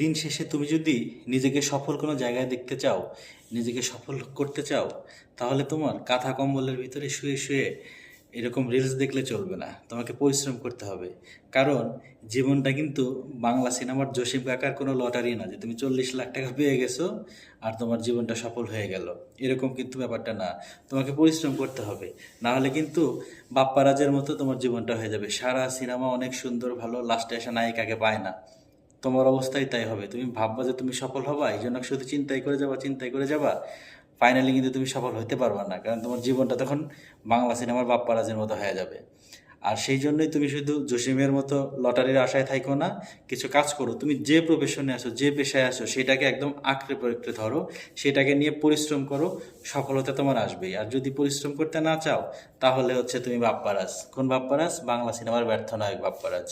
দিন শেষে তুমি যদি নিজেকে সফল কোনো জায়গায় দেখতে চাও, নিজেকে সফল করতে চাও, তাহলে তোমার কাঁথা কম্বলের ভিতরে শুয়ে শুয়ে এরকম রিলস দেখলে চলবে না, তোমাকে পরিশ্রম করতে হবে। কারণ জীবনটা কিন্তু বাংলা সিনেমার জসিম কাকার কোনো লটারি না যে তুমি 40 লাখ টাকা পেয়ে গেছো আর তোমার জীবনটা সফল হয়ে গেল। এরকম কিন্তু ব্যাপারটা না, তোমাকে পরিশ্রম করতে হবে। না হলে কিন্তু বাপ্পারাজের মতো তোমার জীবনটা হয়ে যাবে, সারা সিনেমা অনেক সুন্দর ভালো, লাস্টে এসে নায়িকাকে পায় না। তোমার অবস্থাই তাই হবে, তুমি ভাববা যে তুমি সফল হবা, এই জন্য শুধু চিন্তাই করে যাবা, চিন্তাই করে যাবা। ফাইনালি কিন্তু তুমি সফল হতে পারবা না, কারণ তোমার জীবনটা তখন বাংলা সিনেমার বাপ্পারাজের মতো হয়ে যাবে। আর সেই জন্যই তুমি শুধু জসিমের মতো লটারির আশায় থাইকো না, কিছু কাজ করো। তুমি যে প্রফেশনে আসো, যে পেশায় আসো, সেটাকে একদম আঁকড়ে পড়ে ধরো, সেটাকে নিয়ে পরিশ্রম করো, সফলতা তোমার আসবেই। আর যদি পরিশ্রম করতে না চাও, তাহলে হচ্ছে তুমি বাপ্পারাজ। কোন বাপ্পারাজ? বাংলা সিনেমার ব্যর্থ নায়ক বাপ্পারাজ।